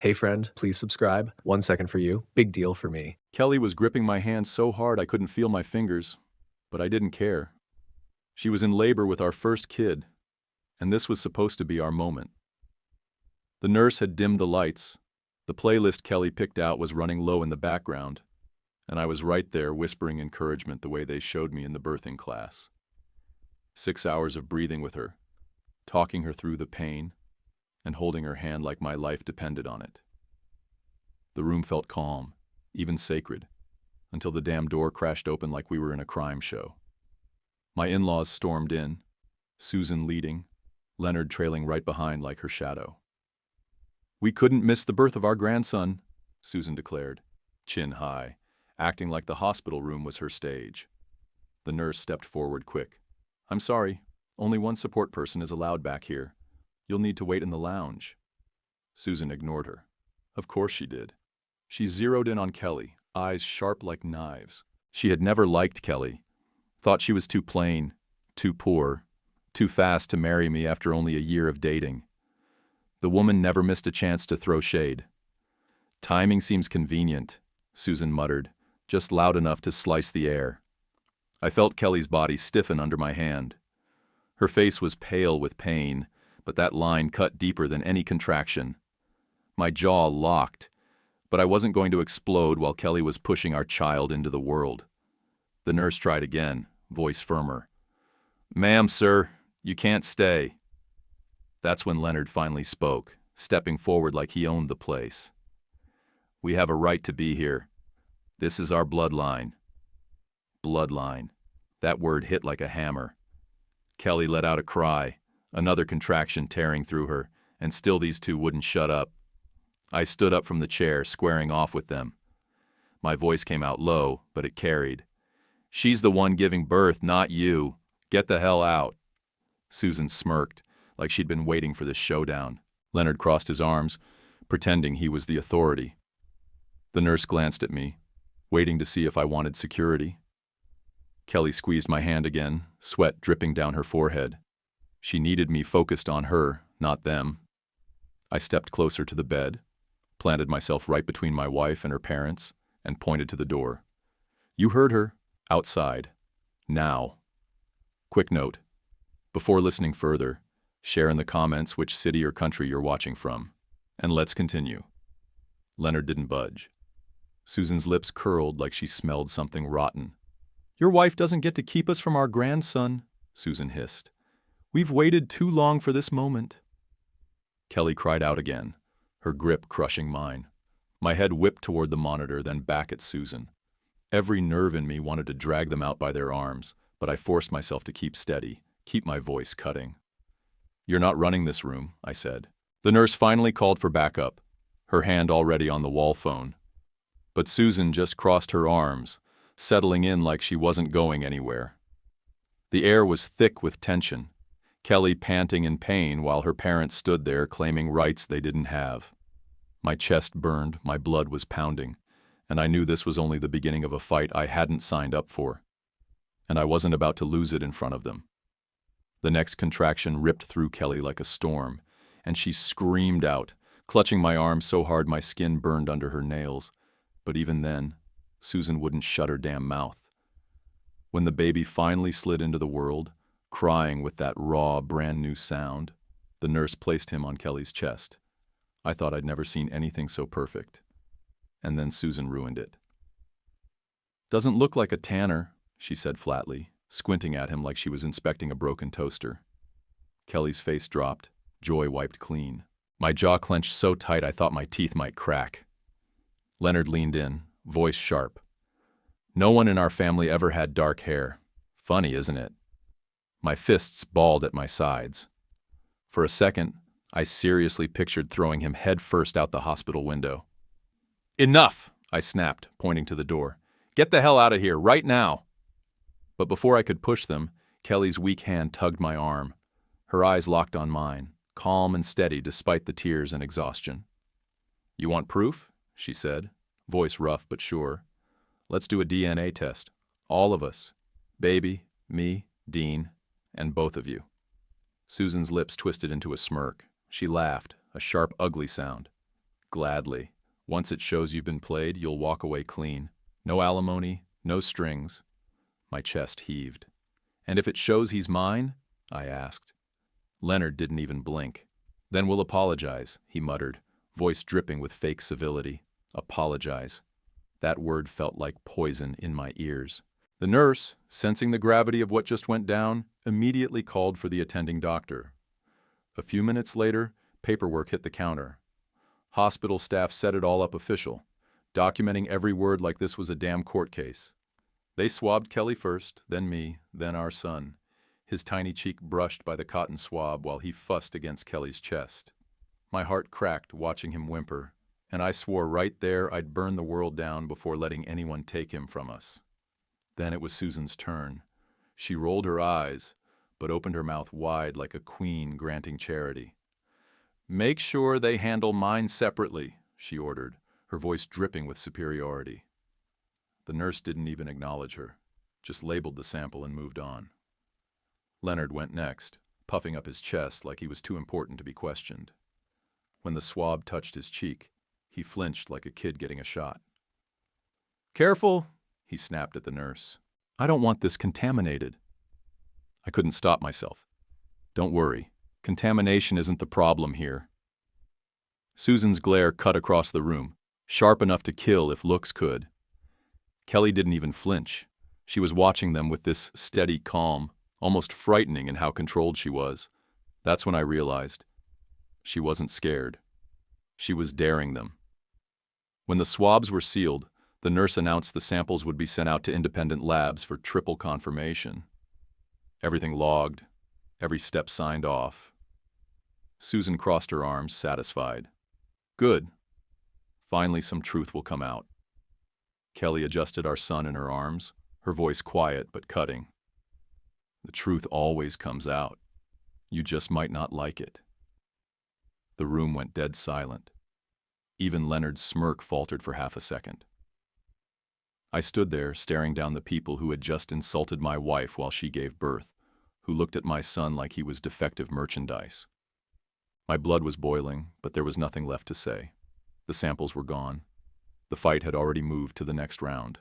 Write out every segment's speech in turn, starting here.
Hey friend, please subscribe. 1 second for you. Big deal for me. Kelly was gripping my hand so hard I couldn't feel my fingers, but I didn't care. She was in labor with our first kid, and this was supposed to be our moment. The nurse had dimmed the lights. The playlist Kelly picked out was running low in the background, and I was right there whispering encouragement the way they showed me in the birthing class. 6 hours of breathing with her, talking her through the pain, and holding her hand like my life depended on it. The room felt calm, even sacred, until the damn door crashed open like we were in a crime show. My in-laws stormed in, Susan leading, Leonard trailing right behind like her shadow. "We couldn't miss the birth of our grandson," Susan declared, chin high, acting like the hospital room was her stage. The nurse stepped forward quick. "I'm sorry, only one support person is allowed back here. You'll need to wait in the lounge." Susan ignored her. Of course she did. She zeroed in on Kelly, eyes sharp like knives. She had never liked Kelly, thought she was too plain, too poor, too fast to marry me after only a year of dating. The woman never missed a chance to throw shade. "Timing seems convenient," Susan muttered, just loud enough to slice the air. I felt Kelly's body stiffen under my hand. Her face was pale with pain, but that line cut deeper than any contraction. My jaw locked, but I wasn't going to explode while Kelly was pushing our child into the world. The nurse tried again, voice firmer. "Ma'am, sir, you can't stay." That's when Leonard finally spoke, stepping forward like he owned the place. "We have a right to be here. This is our bloodline." Bloodline. That word hit like a hammer. Kelly let out a cry, another contraction tearing through her, and still these two wouldn't shut up. I stood up from the chair, squaring off with them. My voice came out low, but it carried. "She's the one giving birth, not you. Get the hell out." Susan smirked, like she'd been waiting for this showdown. Leonard crossed his arms, pretending he was the authority. The nurse glanced at me, waiting to see if I wanted security. Kelly squeezed my hand again, sweat dripping down her forehead. She needed me focused on her, not them. I stepped closer to the bed, planted myself right between my wife and her parents, and pointed to the door. "You heard her. Outside. Now." Quick note. Before listening further, share in the comments which city or country you're watching from. And let's continue. Leonard didn't budge. Susan's lips curled like she smelled something rotten. "Your wife doesn't get to keep us from our grandson," Susan hissed. "We've waited too long for this moment." Kelly cried out again, her grip crushing mine. My head whipped toward the monitor, then back at Susan. Every nerve in me wanted to drag them out by their arms, but I forced myself to keep steady, keep my voice cutting. "You're not running this room," I said. The nurse finally called for backup, her hand already on the wall phone. But Susan just crossed her arms, settling in like she wasn't going anywhere. The air was thick with tension, Kelly panting in pain while her parents stood there claiming rights they didn't have. My chest burned, my blood was pounding, and I knew this was only the beginning of a fight I hadn't signed up for. And I wasn't about to lose it in front of them. The next contraction ripped through Kelly like a storm, and she screamed out, clutching my arm so hard my skin burned under her nails. But even then, Susan wouldn't shut her damn mouth. When the baby finally slid into the world, crying with that raw, brand-new sound, the nurse placed him on Kelly's chest. I thought I'd never seen anything so perfect. And then Susan ruined it. "Doesn't look like a tanner," she said flatly, squinting at him like she was inspecting a broken toaster. Kelly's face dropped, joy wiped clean. My jaw clenched so tight I thought my teeth might crack. Leonard leaned in, voice sharp. "No one in our family ever had dark hair. Funny, isn't it?" My fists balled at my sides. For a second, I seriously pictured throwing him head first out the hospital window. "Enough!" I snapped, pointing to the door. "Get the hell out of here, right now!" But before I could push them, Kelly's weak hand tugged my arm. Her eyes locked on mine, calm and steady despite the tears and exhaustion. "You want proof?" she said, voice rough but sure. "Let's do a DNA test. All of us. Baby, me, Dean, and both of you." Susan's lips twisted into a smirk. She laughed, a sharp, ugly sound. Gladly. Once it shows you've been played, you'll walk away clean. No alimony, no strings. My chest heaved. And if it shows he's mine? I asked. Leonard didn't even blink. Then we'll apologize, he muttered, voice dripping with fake civility. Apologize. That word felt like poison in my ears. The nurse, sensing the gravity of what just went down, immediately called for the attending doctor. A few minutes later, paperwork hit the counter. Hospital staff set it all up official, documenting every word like this was a damn court case. They swabbed Kelly first, then me, then our son, his tiny cheek brushed by the cotton swab while he fussed against Kelly's chest. My heart cracked watching him whimper, and I swore right there I'd burn the world down before letting anyone take him from us. Then it was Susan's turn. She rolled her eyes, but opened her mouth wide like a queen granting charity. "Make sure they handle mine separately," she ordered, her voice dripping with superiority. The nurse didn't even acknowledge her, just labeled the sample and moved on. Leonard went next, puffing up his chest like he was too important to be questioned. When the swab touched his cheek, he flinched like a kid getting a shot. "Careful," he snapped at the nurse. "I don't want this contaminated." I couldn't stop myself. "Don't worry. Contamination isn't the problem here." Susan's glare cut across the room, sharp enough to kill if looks could. Kelly didn't even flinch. She was watching them with this steady calm, almost frightening in how controlled she was. That's when I realized. She wasn't scared. She was daring them. When the swabs were sealed, the nurse announced the samples would be sent out to independent labs for triple confirmation. Everything logged, every step signed off. Susan crossed her arms, satisfied. Good. Finally, some truth will come out. Kelly adjusted our son in her arms, her voice quiet but cutting. The truth always comes out. You just might not like it. The room went dead silent. Even Leonard's smirk faltered for half a second. I stood there, staring down the people who had just insulted my wife while she gave birth, who looked at my son like he was defective merchandise. My blood was boiling, but there was nothing left to say. The samples were gone. The fight had already moved to the next round.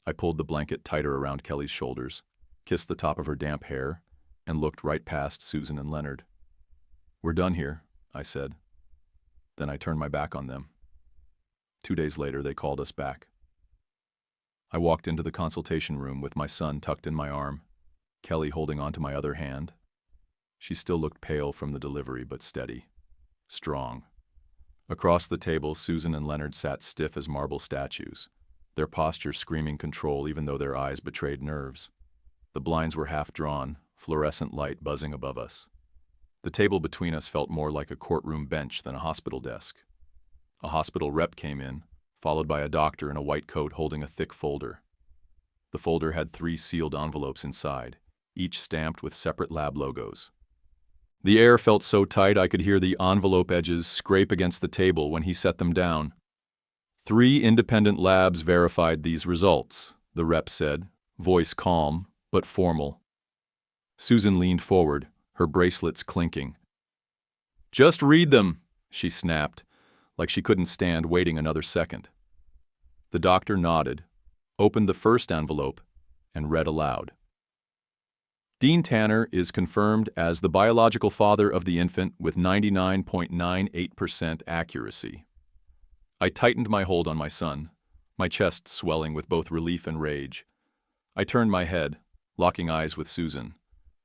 I pulled the blanket tighter around Kelly's shoulders, kissed the top of her damp hair, and looked right past Susan and Leonard. "We're done here," I said. Then I turned my back on them. 2 days later, they called us back. I walked into the consultation room with my son tucked in my arm, Kelly holding onto my other hand. She still looked pale from the delivery, but steady, strong. Across the table, Susan and Leonard sat stiff as marble statues, their posture screaming control even though their eyes betrayed nerves. The blinds were half drawn, fluorescent light buzzing above us. The table between us felt more like a courtroom bench than a hospital desk. A hospital rep came in, followed by a doctor in a white coat holding a thick folder. The folder had 3 sealed envelopes inside, each stamped with separate lab logos. The air felt so tight I could hear the envelope edges scrape against the table when he set them down. 3 independent labs verified these results, the rep said, voice calm but formal. Susan leaned forward, her bracelets clinking. "Just read them," she snapped, like she couldn't stand waiting another second. The doctor nodded, opened the first envelope, and read aloud. "Dean Tanner is confirmed as the biological father of the infant with 99.98% accuracy." I tightened my hold on my son, my chest swelling with both relief and rage. I turned my head, locking eyes with Susan.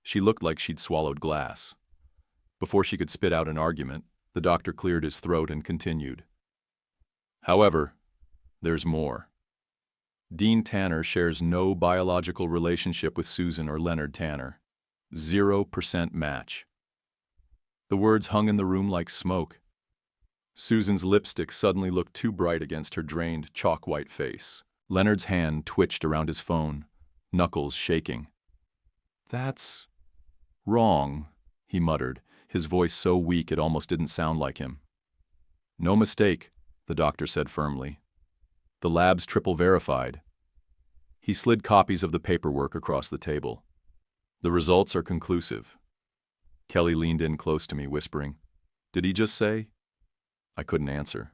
She looked like she'd swallowed glass. Before she could spit out an argument, the doctor cleared his throat and continued. "However, there's more. Dean Tanner shares no biological relationship with Susan or Leonard Tanner. 0% match." The words hung in the room like smoke. Susan's lipstick suddenly looked too bright against her drained, chalk-white face. Leonard's hand twitched around his phone, knuckles shaking. "That's wrong," he muttered, his voice so weak it almost didn't sound like him. "No mistake," the doctor said firmly. "The lab's triple verified." He slid copies of the paperwork across the table. "The results are conclusive." Kelly leaned in close to me, whispering, "Did he just say?" I couldn't answer.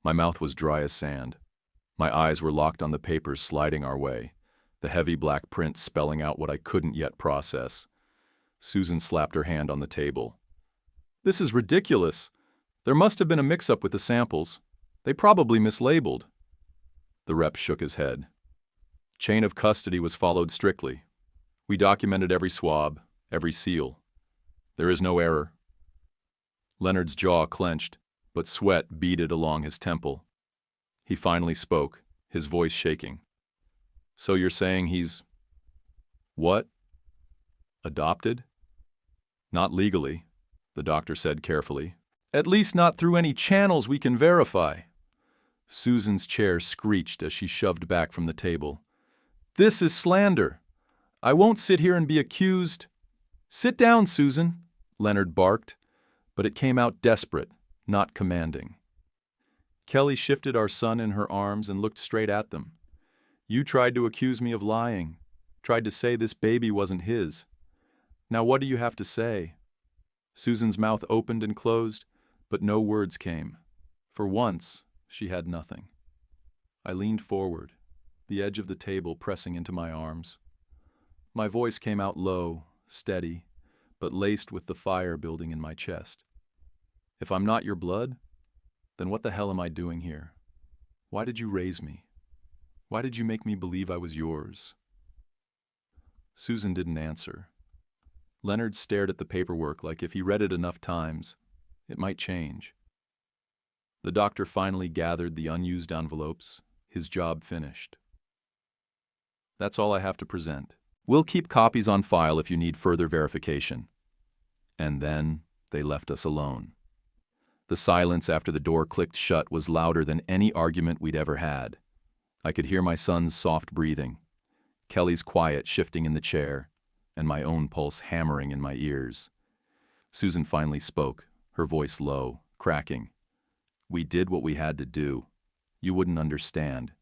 My mouth was dry as sand. My eyes were locked on the papers sliding our way, the heavy black print spelling out what I couldn't yet process. Susan slapped her hand on the table. "This is ridiculous. There must have been a mix-up with the samples. They probably mislabeled." The rep shook his head. Chain of custody was followed strictly. We documented every swab, every seal. There is no error. Leonard's jaw clenched, but sweat beaded along his temple. He finally spoke, his voice shaking. "So you're saying he's... what? Adopted?" "Not legally," the doctor said carefully. "At least not through any channels we can verify." Susan's chair screeched as she shoved back from the table. "This is slander. I won't sit here and be accused." "Sit down, Susan," Leonard barked, but it came out desperate, not commanding. Kelly shifted our son in her arms and looked straight at them. "You tried to accuse me of lying, tried to say this baby wasn't his. Now what do you have to say?" Susan's mouth opened and closed, but no words came. For once, she had nothing. I leaned forward, the edge of the table pressing into my arms. My voice came out low, steady, but laced with the fire building in my chest. "If I'm not your blood, then what the hell am I doing here? Why did you raise me? Why did you make me believe I was yours?" Susan didn't answer. Leonard stared at the paperwork like if he read it enough times, it might change. The doctor finally gathered the unused envelopes, his job finished. "That's all I have to present. We'll keep copies on file if you need further verification." And then they left us alone. The silence after the door clicked shut was louder than any argument we'd ever had. I could hear my son's soft breathing, Kelly's quiet shifting in the chair, and my own pulse hammering in my ears. Susan finally spoke, her voice low, cracking. "We did what we had to do. You wouldn't understand."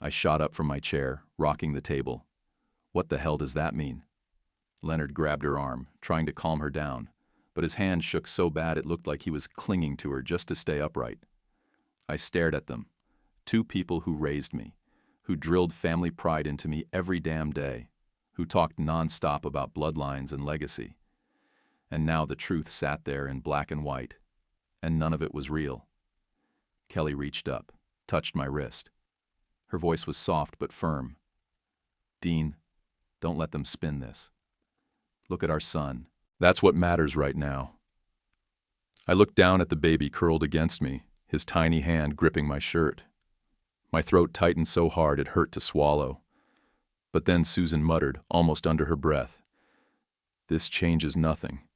I shot up from my chair, rocking the table. "What the hell does that mean?" Leonard grabbed her arm, trying to calm her down, but his hand shook so bad it looked like he was clinging to her just to stay upright. I stared at them, two people who raised me, who drilled family pride into me every damn day, who talked nonstop about bloodlines and legacy. And now the truth sat there in black and white, and none of it was real. Kelly reached up, touched my wrist. Her voice was soft but firm. "Dean, don't let them spin this. Look at our son. That's what matters right now." I looked down at the baby curled against me, his tiny hand gripping my shirt. My throat tightened so hard it hurt to swallow. But then Susan muttered, almost under her breath, "This changes nothing."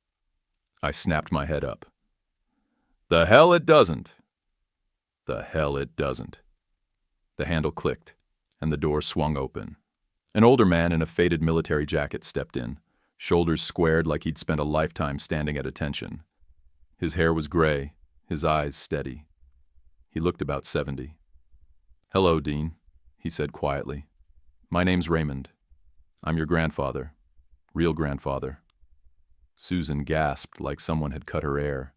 I snapped my head up. "The hell it doesn't." The hell it doesn't. The handle clicked, and the door swung open. An older man in a faded military jacket stepped in, shoulders squared like he'd spent a lifetime standing at attention. His hair was gray, his eyes steady. He looked about 70. "Hello, Dean," he said quietly. "My name's Raymond. I'm your grandfather. Real grandfather." Susan gasped like someone had cut her air.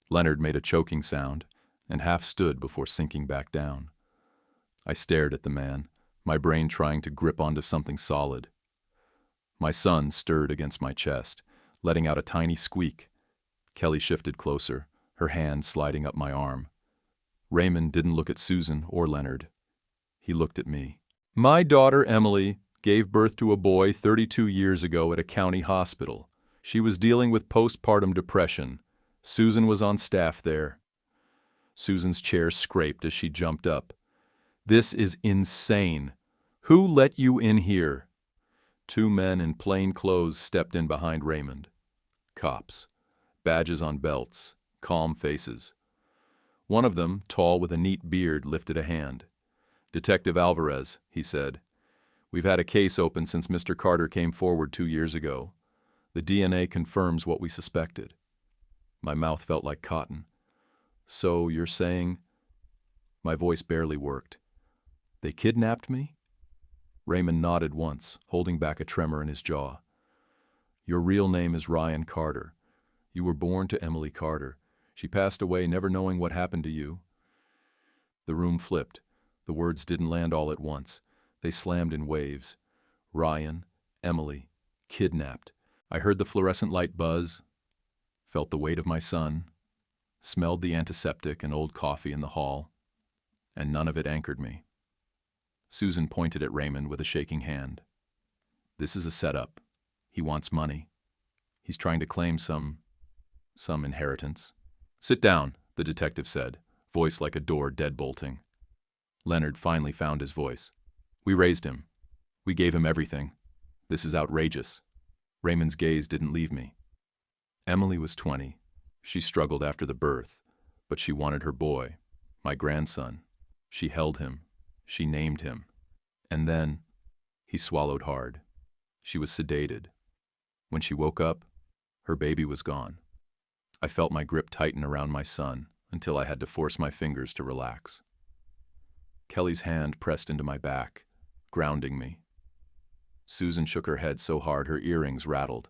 Leonard made a choking sound and half stood before sinking back down. I stared at the man, my brain trying to grip onto something solid. My son stirred against my chest, letting out a tiny squeak. Kelly shifted closer, her hand sliding up my arm. Raymond didn't look at Susan or Leonard. He looked at me. "My daughter Emily gave birth to a boy 32 years ago at a county hospital. She was dealing with postpartum depression. Susan was on staff there." Susan's chair scraped as she jumped up. "This is insane. Who let you in here?" Two men in plain clothes stepped in behind Raymond. Cops. Badges on belts. Calm faces. One of them, tall with a neat beard, lifted a hand. "Detective Alvarez," he said. "We've had a case open since Mr. Carter came forward 2 years ago. The DNA confirms what we suspected." My mouth felt like cotton. "So you're saying—" My voice barely worked. "They kidnapped me?" Raymond nodded once, holding back a tremor in his jaw. "Your real name is Ryan Carter. You were born to Emily Carter. She passed away never knowing what happened to you. The room flipped. The words didn't land all at once. They slammed in waves. Ryan, Emily, kidnapped. I heard the fluorescent light buzz, felt the weight of my son, smelled the antiseptic and old coffee in the hall, and none of it anchored me. Susan pointed at Raymond with a shaking hand. This is a setup. He wants money. He's trying to claim some inheritance. Sit down, the detective said, voice like a door deadbolting. Leonard finally found his voice. We raised him. We gave him everything. This is outrageous. Raymond's gaze didn't leave me. Emily was 20. She struggled after the birth, but she wanted her boy, my grandson. She held him. She named him. And then, he swallowed hard. She was sedated. When she woke up, her baby was gone. I felt my grip tighten around my son until I had to force my fingers to relax. Kelly's hand pressed into my back, grounding me. Susan shook her head so hard her earrings rattled.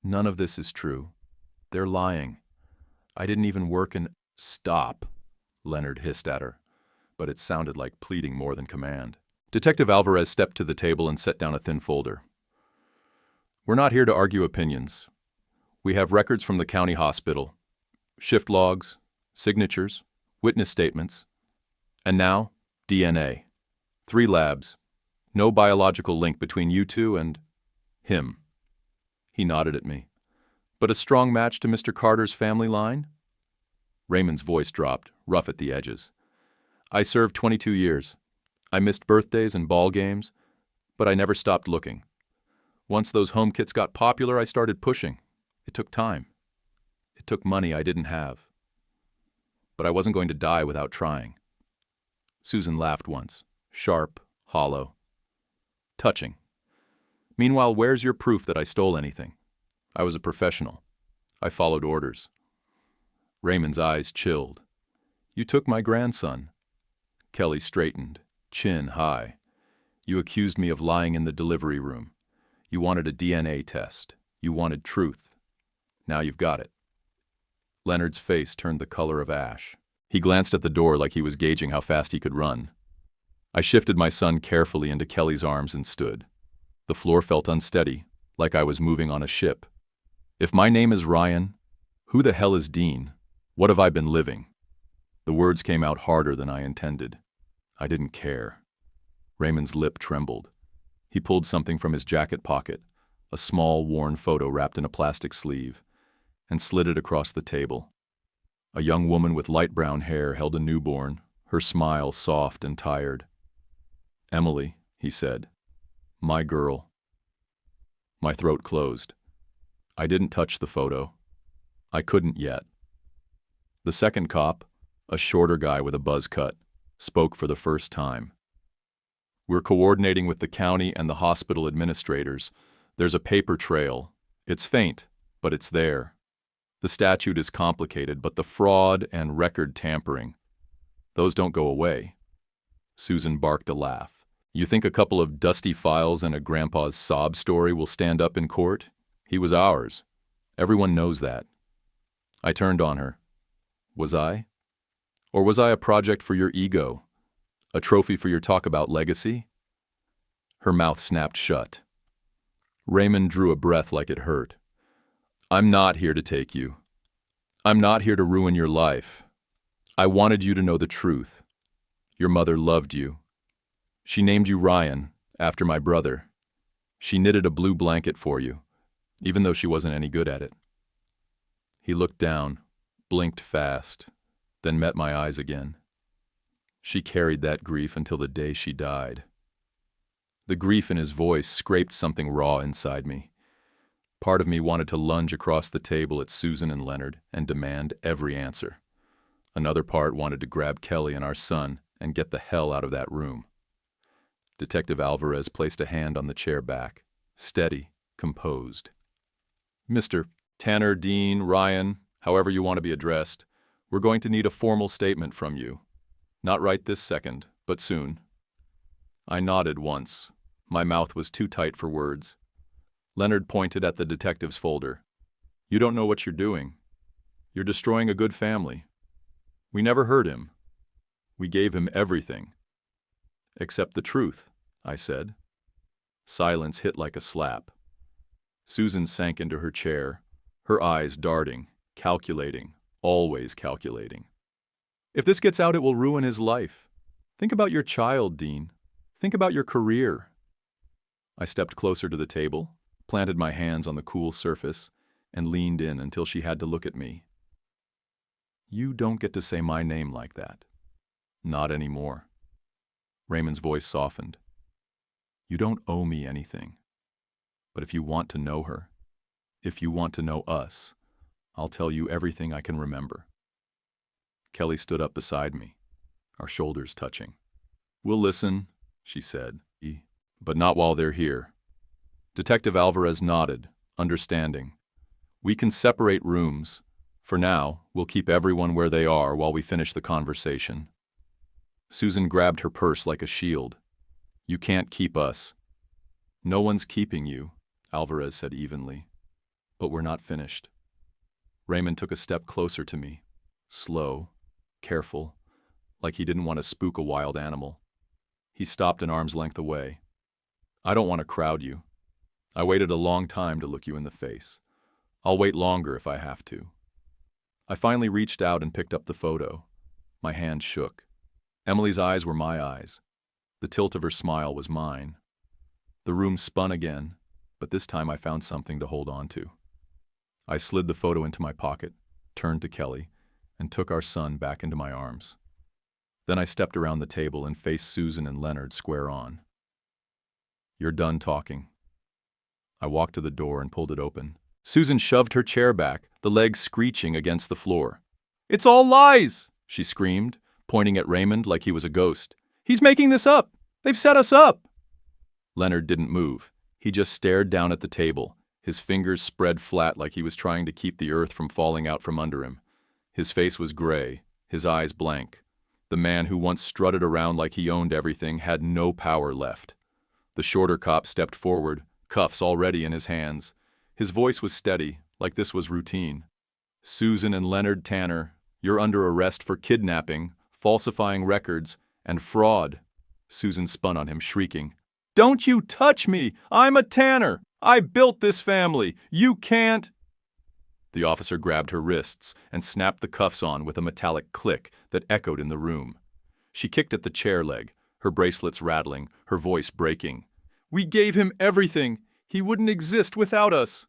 None of this is true. They're lying. I didn't even work in— Stop, Leonard hissed at her, but it sounded like pleading more than command. Detective Alvarez stepped to the table and set down a thin folder. We're not here to argue opinions. We have records from the county hospital, shift logs, signatures, witness statements, and now, DNA. 3 labs. No biological link between you two and him. He nodded at me. But a strong match to Mr. Carter's family line? Raymond's voice dropped, rough at the edges. I served 22 years. I missed birthdays and ball games, but I never stopped looking. Once those home kits got popular, I started pushing. It took time. It took money I didn't have. But I wasn't going to die without trying. Susan laughed once, sharp, hollow, touching. Meanwhile, where's your proof that I stole anything? I was a professional. I followed orders. Raymond's eyes chilled. You took my grandson. Kelly straightened, chin high. You accused me of lying in the delivery room. You wanted a DNA test. You wanted truth. Now you've got it. Leonard's face turned the color of ash. He glanced at the door like he was gauging how fast he could run. I shifted my son carefully into Kelly's arms and stood. The floor felt unsteady, like I was moving on a ship. If my name is Ryan, who the hell is Dean? What have I been living? The words came out harder than I intended. I didn't care. Raymond's lip trembled. He pulled something from his jacket pocket, a small, worn photo wrapped in a plastic sleeve, and slid it across the table. A young woman with light brown hair held a newborn, her smile soft and tired. Emily, he said. My girl. My throat closed. I didn't touch the photo. I couldn't yet. The second cop, a shorter guy with a buzz cut, spoke for the first time. We're coordinating with the county and the hospital administrators. There's a paper trail. It's faint, but it's there. The statute is complicated, but the fraud and record tampering, those don't go away. Susan barked a laugh. You think a couple of dusty files and a grandpa's sob story will stand up in court? He was ours. Everyone knows that. I turned on her. Was I? Or was I a project for your ego? A trophy for your talk about legacy? Her mouth snapped shut. Raymond drew a breath like it hurt. I'm not here to take you. I'm not here to ruin your life. I wanted you to know the truth. Your mother loved you. She named you Ryan, after my brother. She knitted a blue blanket for you, even though she wasn't any good at it. He looked down, blinked fast, then met my eyes again. She carried that grief until the day she died. The grief in his voice scraped something raw inside me. Part of me wanted to lunge across the table at Susan and Leonard and demand every answer. Another part wanted to grab Kelly and our son and get the hell out of that room. Detective Alvarez placed a hand on the chair back, steady, composed. Mr. Tanner, Dean, Ryan, however you want to be addressed, we're going to need a formal statement from you. Not right this second, but soon. I nodded once. My mouth was too tight for words. Leonard pointed at the detective's folder. You don't know what you're doing. You're destroying a good family. We never hurt him. We gave him everything. Except the truth, I said. Silence hit like a slap. Susan sank into her chair, her eyes darting, calculating, always calculating. If this gets out, it will ruin his life. Think about your child, Dean. Think about your career. I stepped closer to the table, planted my hands on the cool surface, and leaned in until she had to look at me. You don't get to say my name like that. Not anymore. Raymond's voice softened. You don't owe me anything. But if you want to know her, if you want to know us, I'll tell you everything I can remember. Kelly stood up beside me, our shoulders touching. We'll listen, she said, but not while they're here. Detective Alvarez nodded, understanding. We can separate rooms. For now, we'll keep everyone where they are while we finish the conversation. Susan grabbed her purse like a shield. You can't keep us. No one's keeping you, Alvarez said evenly. But we're not finished. Raymond took a step closer to me, slow, careful, like he didn't want to spook a wild animal. He stopped an arm's length away. I don't want to crowd you. I waited a long time to look you in the face. I'll wait longer if I have to. I finally reached out and picked up the photo. My hand shook. Emily's eyes were my eyes. The tilt of her smile was mine. The room spun again, but this time I found something to hold on to. I slid the photo into my pocket, turned to Kelly, and took our son back into my arms. Then I stepped around the table and faced Susan and Leonard square on. You're done talking. I walked to the door and pulled it open. Susan shoved her chair back, the legs screeching against the floor. It's all lies, she screamed, pointing at Raymond like he was a ghost. He's making this up. They've set us up. Leonard didn't move. He just stared down at the table, his fingers spread flat like he was trying to keep the earth from falling out from under him. His face was gray, his eyes blank. The man who once strutted around like he owned everything had no power left. The shorter cop stepped forward, cuffs already in his hands. His voice was steady, like this was routine. Susan and Leonard Tanner, you're under arrest for kidnapping, falsifying records, and fraud. Susan spun on him, shrieking. Don't you touch me! I'm a Tanner! I built this family! You can't! The officer grabbed her wrists and snapped the cuffs on with a metallic click that echoed in the room. She kicked at the chair leg, her bracelets rattling, her voice breaking. We gave him everything! He wouldn't exist without us!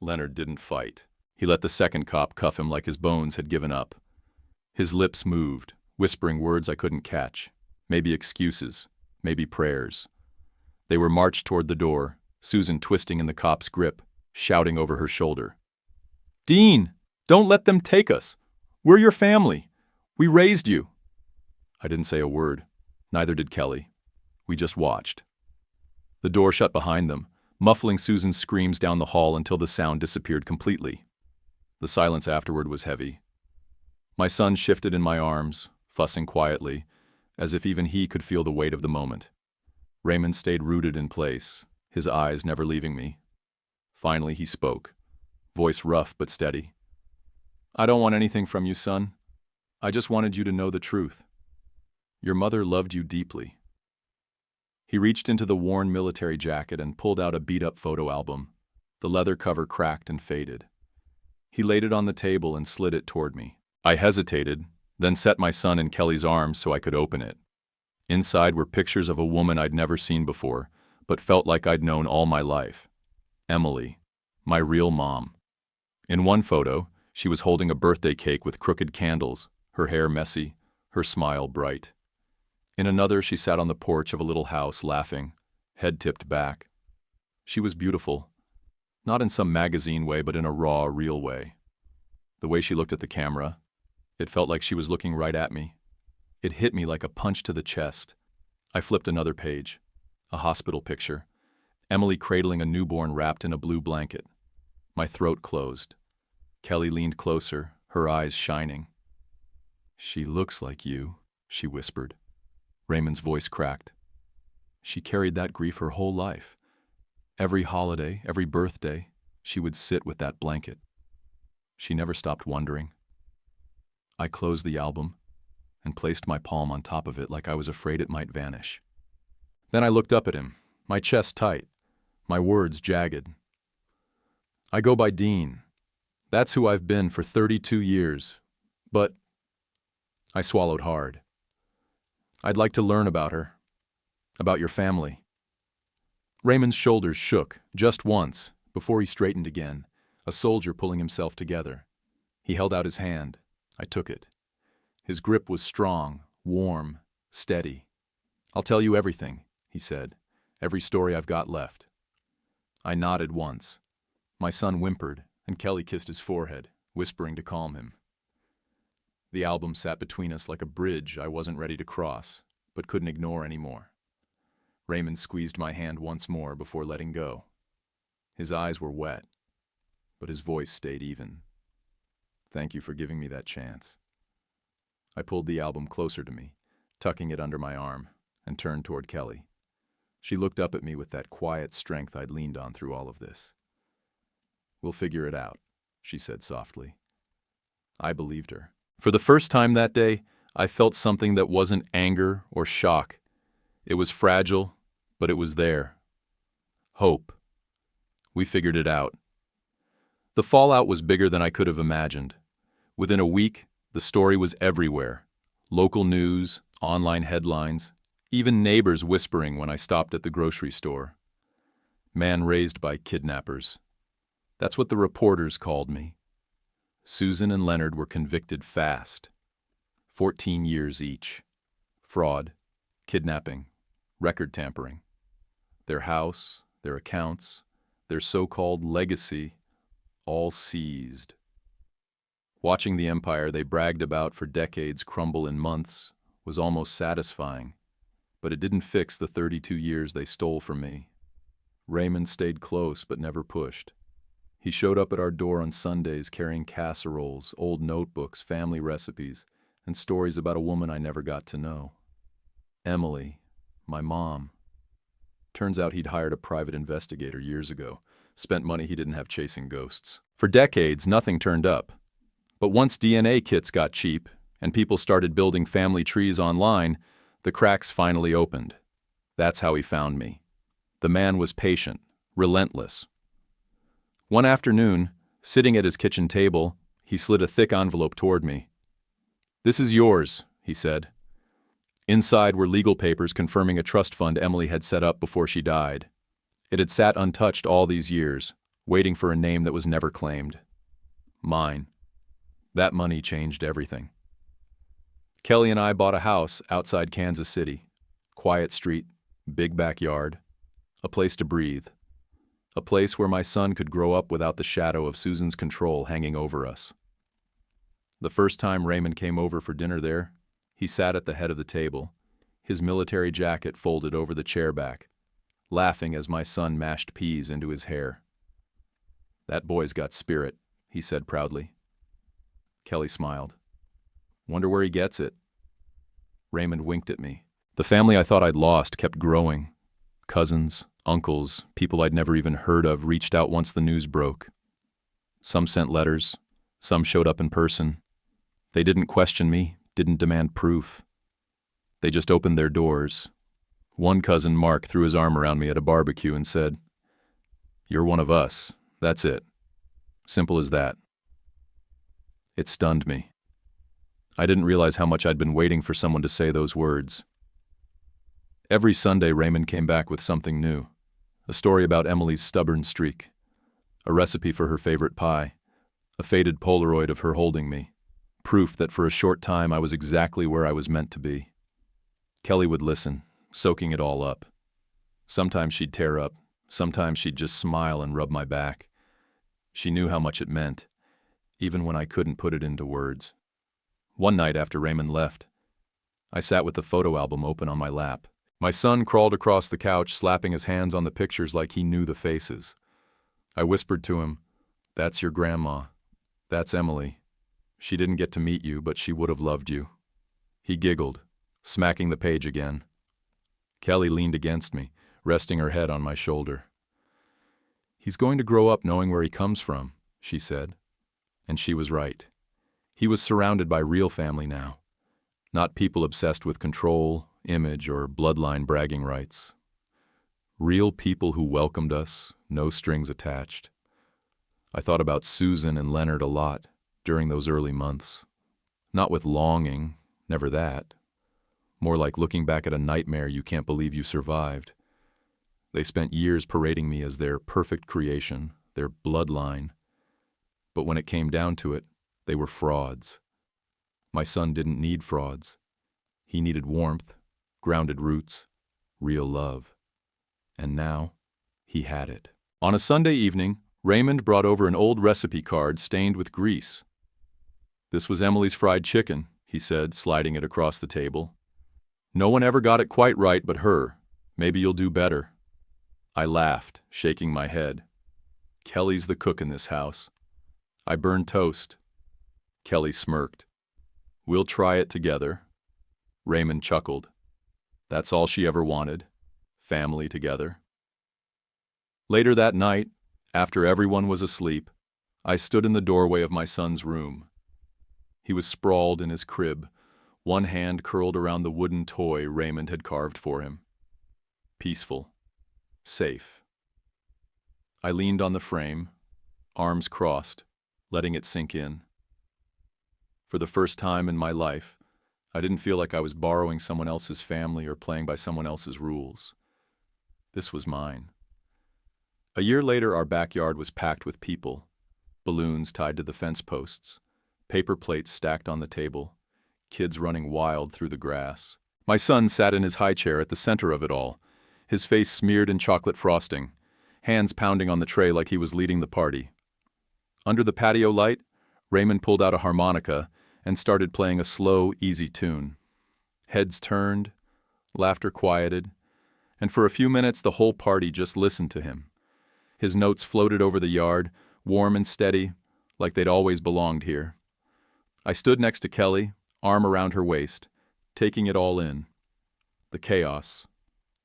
Leonard didn't fight. He let the second cop cuff him like his bones had given up. His lips moved, whispering words I couldn't catch. Maybe excuses, maybe prayers. They were marched toward the door, Susan twisting in the cop's grip, shouting over her shoulder. Dean, don't let them take us. We're your family. We raised you. I didn't say a word. Neither did Kelly. We just watched. The door shut behind them, muffling Susan's screams down the hall until the sound disappeared completely. The silence afterward was heavy. My son shifted in my arms, fussing quietly, as if even he could feel the weight of the moment. Raymond stayed rooted in place, his eyes never leaving me. Finally he spoke, voice rough but steady. I don't want anything from you, son. I just wanted you to know the truth. Your mother loved you deeply. He reached into the worn military jacket and pulled out a beat-up photo album. The leather cover cracked and faded. He laid it on the table and slid it toward me. I hesitated, then set my son in Kelly's arms so I could open it. Inside were pictures of a woman I'd never seen before, but felt like I'd known all my life. Emily, my real mom. In one photo, she was holding a birthday cake with crooked candles, her hair messy, her smile bright. In another, she sat on the porch of a little house laughing, head tipped back. She was beautiful, not in some magazine way, but in a raw, real way. The way she looked at the camera, it felt like she was looking right at me. It hit me like a punch to the chest. I flipped another page, a hospital picture, Emily cradling a newborn wrapped in a blue blanket. My throat closed. Kelly leaned closer, her eyes shining. She looks like you, she whispered. Raymond's voice cracked. She carried that grief her whole life. Every holiday, every birthday, she would sit with that blanket. She never stopped wondering. I closed the album, and placed my palm on top of it like I was afraid it might vanish. Then I looked up at him, my chest tight, my words jagged. I go by Dean. That's who I've been for 32 years. But I swallowed hard. I'd like to learn about her, about your family. Raymond's shoulders shook, just once, before he straightened again, a soldier pulling himself together. He held out his hand. I took it. His grip was strong, warm, steady. "I'll tell you everything," he said, "every story I've got left." I nodded once. My son whimpered, and Kelly kissed his forehead, whispering to calm him. The album sat between us like a bridge I wasn't ready to cross, but couldn't ignore anymore. Raymond squeezed my hand once more before letting go. His eyes were wet, but his voice stayed even. "Thank you for giving me that chance." I pulled the album closer to me, tucking it under my arm, and turned toward Kelly. She looked up at me with that quiet strength I'd leaned on through all of this. "We'll figure it out," she said softly. I believed her. For the first time that day, I felt something that wasn't anger or shock. It was fragile, but it was there. Hope. We figured it out. The fallout was bigger than I could have imagined. Within a week, the story was everywhere. Local news, online headlines, even neighbors whispering when I stopped at the grocery store. Man raised by kidnappers. That's what the reporters called me. Susan and Leonard were convicted fast. 14 years each. Fraud, kidnapping, record tampering. Their house, their accounts, their so-called legacy, all seized. Watching the empire they bragged about for decades crumble in months was almost satisfying, but it didn't fix the 32 years they stole from me. Raymond stayed close but never pushed. He showed up at our door on Sundays carrying casseroles, old notebooks, family recipes, and stories about a woman I never got to know. Emily, my mom. Turns out he'd hired a private investigator years ago, spent money he didn't have chasing ghosts. For decades, nothing turned up. But once DNA kits got cheap and people started building family trees online, the cracks finally opened. That's how he found me. The man was patient, relentless. One afternoon, sitting at his kitchen table, he slid a thick envelope toward me. "This is yours," he said. Inside were legal papers confirming a trust fund Emily had set up before she died. It had sat untouched all these years, waiting for a name that was never claimed. Mine. That money changed everything. Kelly and I bought a house outside Kansas City. Quiet street, big backyard, a place to breathe. A place where my son could grow up without the shadow of Susan's control hanging over us. The first time Raymond came over for dinner there, he sat at the head of the table, his military jacket folded over the chair back, laughing as my son mashed peas into his hair. "That boy's got spirit," he said proudly. Kelly smiled. "Wonder where he gets it." Raymond winked at me. The family I thought I'd lost kept growing. Cousins, uncles, people I'd never even heard of reached out once the news broke. Some sent letters, some showed up in person. They didn't question me, didn't demand proof. They just opened their doors. One cousin, Mark, threw his arm around me at a barbecue and said, "You're one of us, that's it. Simple as that." It stunned me. I didn't realize how much I'd been waiting for someone to say those words. Every Sunday, Raymond came back with something new. A story about Emily's stubborn streak. A recipe for her favorite pie. A faded Polaroid of her holding me. Proof that for a short time I was exactly where I was meant to be. Kelly would listen, soaking it all up. Sometimes she'd tear up. Sometimes she'd just smile and rub my back. She knew how much it meant, even when I couldn't put it into words. One night after Raymond left, I sat with the photo album open on my lap. My son crawled across the couch, slapping his hands on the pictures like he knew the faces. I whispered to him, "That's your grandma. That's Emily. She didn't get to meet you, but she would have loved you." He giggled, smacking the page again. Kelly leaned against me, resting her head on my shoulder. "He's going to grow up knowing where he comes from," she said. And she was right. He was surrounded by real family now. Not people obsessed with control, image, or bloodline bragging rights. Real people who welcomed us, no strings attached. I thought about Susan and Leonard a lot during those early months. Not with longing, never that. More like looking back at a nightmare you can't believe you survived. They spent years parading me as their perfect creation, their bloodline. But when it came down to it, they were frauds. My son didn't need frauds. He needed warmth, grounded roots, real love. And now, he had it. On a Sunday evening, Raymond brought over an old recipe card stained with grease. "This was Emily's fried chicken," he said, sliding it across the table. "No one ever got it quite right but her. Maybe you'll do better." I laughed, shaking my head. Kelly's the cook in this house. I burned toast. Kelly smirked. "We'll try it together." Raymond chuckled. That's all she ever wanted. Family together. Later that night, after everyone was asleep, I stood in the doorway of my son's room. He was sprawled in his crib, one hand curled around the wooden toy Raymond had carved for him. Peaceful. Safe. I leaned on the frame, arms crossed, letting it sink in. For the first time in my life, I didn't feel like I was borrowing someone else's family or playing by someone else's rules. This was mine. A year later, our backyard was packed with people, balloons tied to the fence posts, paper plates stacked on the table, kids running wild through the grass. My son sat in his high chair at the center of it all, his face smeared in chocolate frosting, hands pounding on the tray like he was leading the party. Under the patio light, Raymond pulled out a harmonica and started playing a slow, easy tune. Heads turned, laughter quieted, and for a few minutes the whole party just listened to him. His notes floated over the yard, warm and steady, like they'd always belonged here. I stood next to Kelly, arm around her waist, taking it all in. The chaos,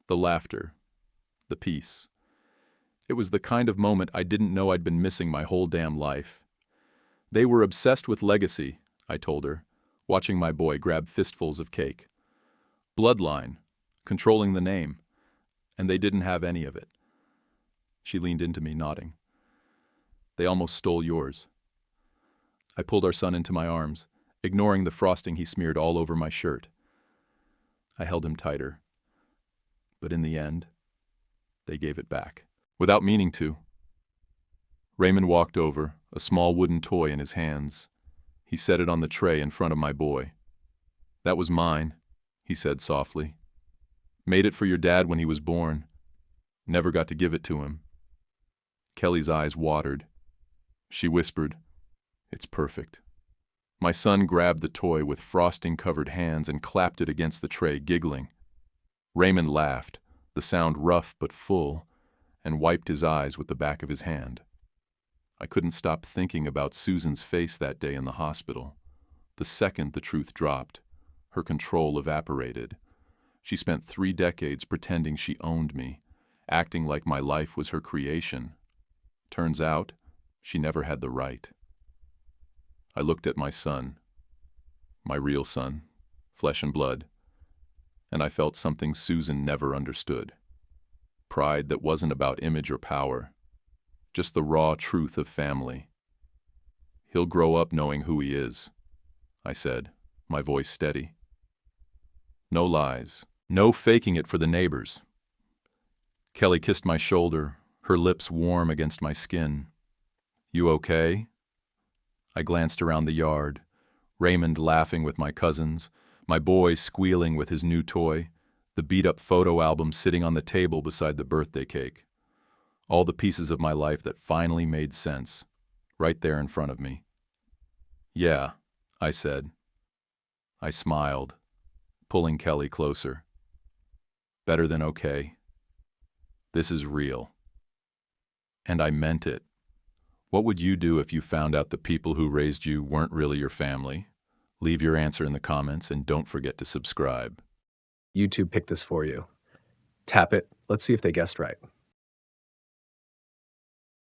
the laughter, the peace. It was the kind of moment I didn't know I'd been missing my whole damn life. They were obsessed with legacy, I told her, watching my boy grab fistfuls of cake. Bloodline, controlling the name, and they didn't have any of it. She leaned into me, nodding. They almost stole yours. I pulled our son into my arms, ignoring the frosting he smeared all over my shirt. I held him tighter. But in the end, they gave it back, without meaning to. Raymond walked over, a small wooden toy in his hands. He set it on the tray in front of my boy. "That was mine," he said softly. "Made it for your dad when he was born. Never got to give it to him." Kelly's eyes watered. She whispered, "It's perfect." My son grabbed the toy with frosting-covered hands and clapped it against the tray, giggling. Raymond laughed, the sound rough but full, and wiped his eyes with the back of his hand. I couldn't stop thinking about Susan's face that day in the hospital. The second the truth dropped, her control evaporated. She spent 3 decades pretending she owned me, acting like my life was her creation. Turns out, she never had the right. I looked at my son, my real son, flesh and blood, and I felt something Susan never understood. Pride that wasn't about image or power, just the raw truth of family. "He'll grow up knowing who he is," I said, my voice steady. "No lies, no faking it for the neighbors." Kelly kissed my shoulder, her lips warm against my skin. "You okay?" I glanced around the yard, Raymond laughing with my cousins, my boy squealing with his new toy, the beat-up photo album sitting on the table beside the birthday cake. All the pieces of my life that finally made sense, right there in front of me. "Yeah," I said. I smiled, pulling Kelly closer. "Better than okay. This is real." And I meant it. What would you do if you found out the people who raised you weren't really your family? Leave your answer in the comments and don't forget to subscribe. YouTube picked this for you. Tap it. Let's see if they guessed right.